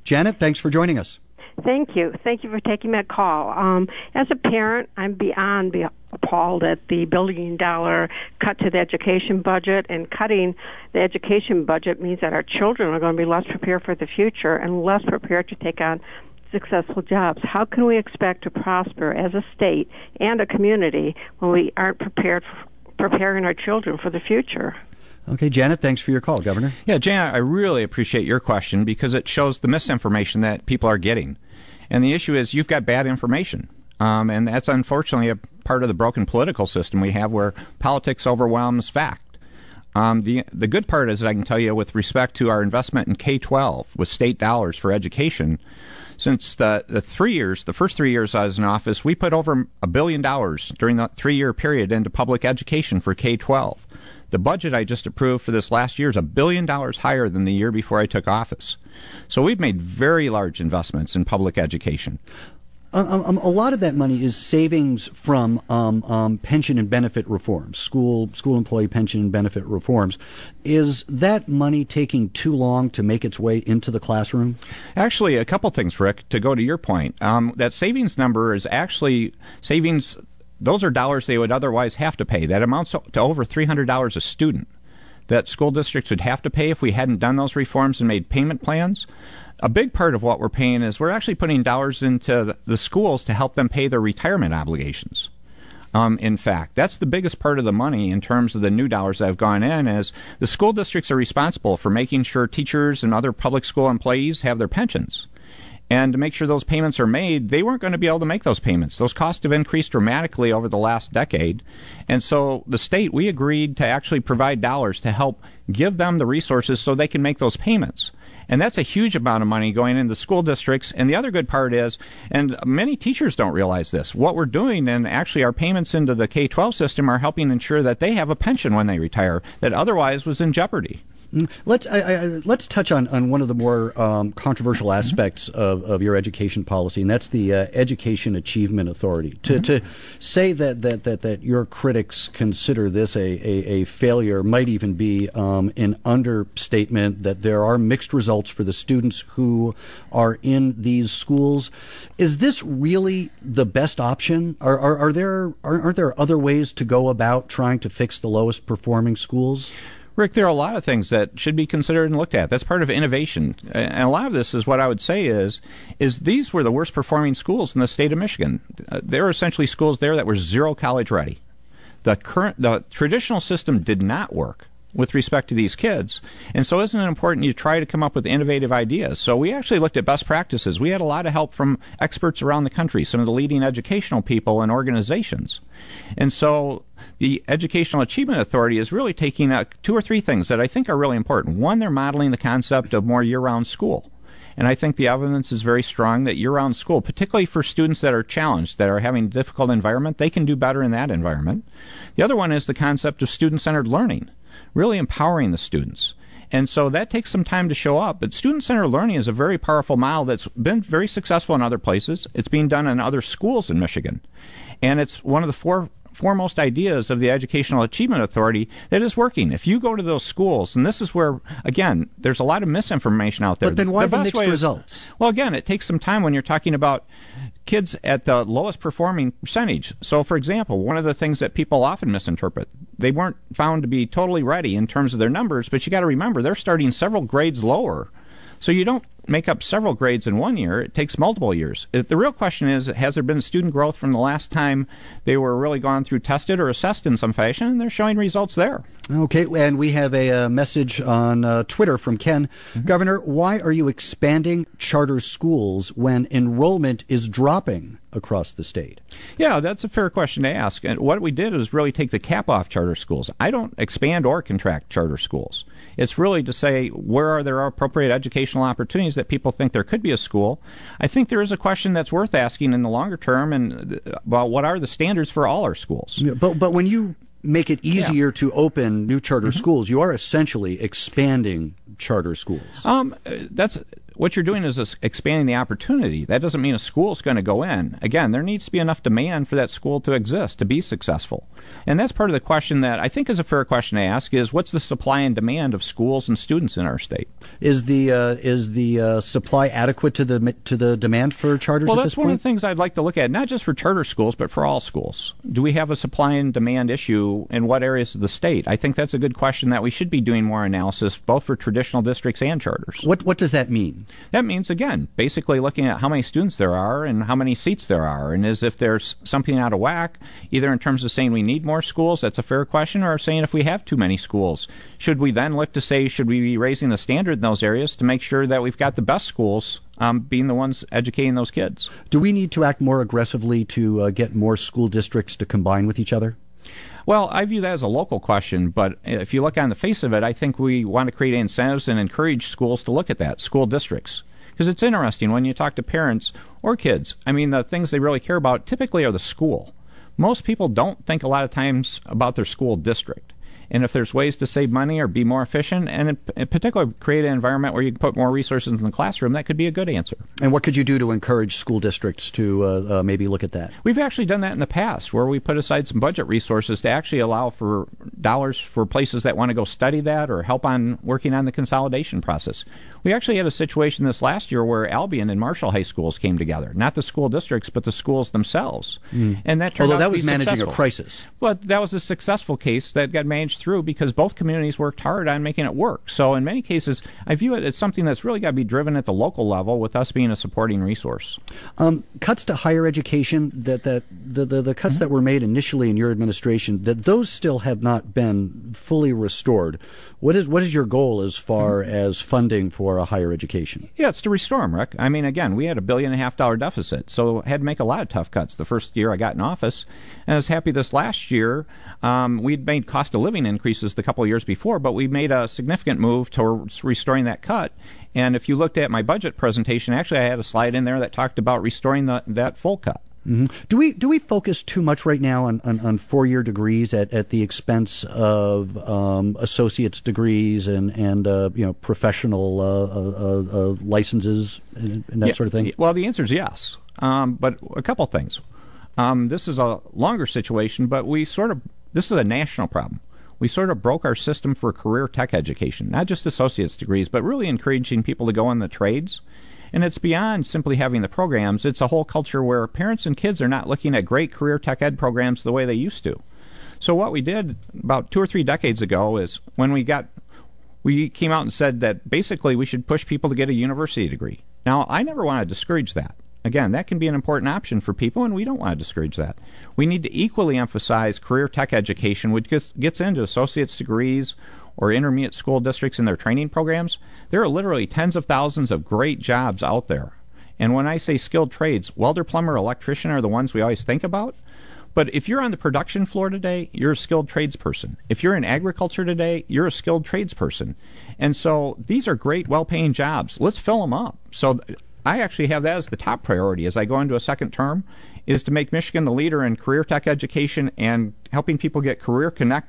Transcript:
Janet, thanks for joining us. Thank you. Thank you for taking my call. As a parent, I'm beyond appalled at the billion-dollar cut to the education budget, and cutting the education budget means that our children are going to be less prepared for the future and less prepared to take on successful jobs. How can we expect to prosper as a state and a community when we aren't preparing our children for the future? Okay, Janet, thanks for your call, Governor. Yeah, Janet, I really appreciate your question because it shows the misinformation that people are getting. And the issue is you've got bad information. And that's unfortunately a part of the broken political system we have where politics overwhelms fact. The good part is that I can tell you with respect to our investment in K-12 with state dollars for education, since the first 3 years I was in office, we put over $1 billion during the 3-year period into public education for K-12. The budget I just approved for this last year is $1 billion higher than the year before I took office. So we've made very large investments in public education. A lot of that money is savings from pension and benefit reforms, school employee pension and benefit reforms. Is that money taking too long to make its way into the classroom? Actually, a couple things, Rick, to go to your point. That savings number is actually savings. Those are dollars they would otherwise have to pay. That amounts to over $300 a student that school districts would have to pay if we hadn't done those reforms and made payment plans. A big part of what we're paying is we're actually putting dollars into the schools to help them pay their retirement obligations. In fact, that's the biggest part of the money in terms of the new dollars that have gone in, is the school districts are responsible for making sure teachers and other public school employees have their pensions. And to make sure those payments are made, they weren't going to be able to make those payments. Those costs have increased dramatically over the last decade. And so the state, we agreed to actually provide dollars to help give them the resources so they can make those payments. And that's a huge amount of money going into school districts. And the other good part is, and many teachers don't realize this, what we're doing, and actually our payments into the K-12 system are helping ensure that they have a pension when they retire that otherwise was in jeopardy. Let's touch on one of the more controversial aspects of your education policy, and that's the Education Achievement Authority. To say that your critics consider this a failure might even be an understatement. That there are mixed results for the students who are in these schools. Is this really the best option? Aren't there other ways to go about trying to fix the lowest performing schools? Rick, there are a lot of things that should be considered and looked at. That's part of innovation. And a lot of this is what I would say is these were the worst performing schools in the state of Michigan. There were essentially schools there that were zero college ready. The traditional system did not work with respect to these kids. And so isn't it important you try to come up with innovative ideas? So we actually looked at best practices. We had a lot of help from experts around the country, some of the leading educational people and organizations. And so the Educational Achievement Authority is really taking two or three things that I think are really important. One, they're modeling the concept of more year-round school. And I think the evidence is very strong that year-round school, particularly for students that are challenged, that are having a difficult environment, they can do better in that environment. The other one is the concept of student-centered learning, really empowering the students. And so that takes some time to show up. But student-centered learning is a very powerful model that's been very successful in other places. It's being done in other schools in Michigan. And it's one of the foremost ideas of the Educational Achievement Authority that is working. If you go to those schools, and this is where, again, there's a lot of misinformation out there. But then why the mixed results? Well, again, it takes some time when you're talking about kids at the lowest performing percentage. So, for example, one of the things that people often misinterpret, they weren't found to be totally ready in terms of their numbers, but you got to remember they're starting several grades lower. So you don't make up several grades in 1 year. It takes multiple years. The real question is, has there been student growth from the last time they were really gone through, tested or assessed in some fashion? And they're showing results there. Okay, and we have a message on Twitter from Ken. Mm-hmm. Governor, why are you expanding charter schools when enrollment is dropping across the state? Yeah, that's a fair question to ask. And what we did is really take the cap off charter schools. I don't expand or contract charter schools. It's really to say, where are there appropriate educational opportunities that people think there could be a school? I think there is a question that's worth asking in the longer term, and about what are the standards for all our schools. Yeah, but when you make it easier to open new charter schools, you are essentially expanding charter schools. what you're doing is expanding the opportunity. That doesn't mean a school is going to go in. Again, there needs to be enough demand for that school to exist, to be successful. And that's part of the question that I think is a fair question to ask is what's the supply and demand of schools and students in our state? Is the supply adequate to the demand for charters well, at this point? Well, that's one of the things I'd like to look at, not just for charter schools, but for all schools. Do we have a supply and demand issue in what areas of the state? I think that's a good question that we should be doing more analysis, both for traditional districts and charters. What does that mean? That means, again, basically looking at how many students there are and how many seats there are, and as if there's something out of whack, either in terms of saying we need more schools, that's a fair question, or saying if we have too many schools, should we then look to say, should we be raising the standard in those areas to make sure that we've got the best schools being the ones educating those kids? Do we need to act more aggressively to get more school districts to combine with each other? Well, I view that as a local question, but if you look on the face of it, I think we want to create incentives and encourage schools to look at that, school districts. Because it's interesting when you talk to parents or kids, I mean, the things they really care about typically are the school. Most people don't think a lot of times about their school district. And if there's ways to save money or be more efficient, and in particular create an environment where you can put more resources in the classroom, that could be a good answer. And what could you do to encourage school districts to maybe look at that? We've actually done that in the past, where we put aside some budget resources to actually allow for dollars for places that want to go study that or help on working on the consolidation process. We actually had a situation this last year where Albion and Marshall High Schools came together, not the school districts, but the schools themselves. And that turned Although out that to was be managing successful. a crisis. But that was a successful case that got managed through because both communities worked hard on making it work. So in many cases, I view it as something that's really got to be driven at the local level with us being a supporting resource. Cuts to higher education, the cuts that were made initially in your administration, that those still have not been fully restored. What is your goal as far as funding for a higher education? Yeah, it's to restore them, Rick. I mean, again, we had $1.5 billion deficit, so had to make a lot of tough cuts the first year I got in office. And I was happy this last year. We'd made cost of living increases the couple of years before, but we made a significant move towards restoring that cut. And if you looked at my budget presentation, actually I had a slide in there that talked about restoring that full cut. Mm-hmm. Do we focus too much right now on four-year degrees at the expense of associate's degrees and professional licenses and that sort of thing? Well, the answer is yes, but a couple things. This is a longer situation, but this is a national problem. We sort of broke our system for career tech education, not just associate's degrees, but really encouraging people to go in the trades. And it's beyond simply having the programs. It's a whole culture where parents and kids are not looking at great career tech ed programs the way they used to. So what we did about 2 or 3 decades ago is when we came out and said that basically we should push people to get a university degree. Now, I never want to discourage that. Again, that can be an important option for people, and we don't want to discourage that. We need to equally emphasize career tech education, which gets into associate's degrees or intermediate school districts in their training programs. There are literally tens of thousands of great jobs out there. And when I say skilled trades, welder, plumber, electrician are the ones we always think about. But if you're on the production floor today, you're a skilled tradesperson. If you're in agriculture today, you're a skilled tradesperson. And so these are great, well-paying jobs. Let's fill them up. So I actually have that as the top priority as I go into a second term, is to make Michigan the leader in career tech education and helping people get career connected.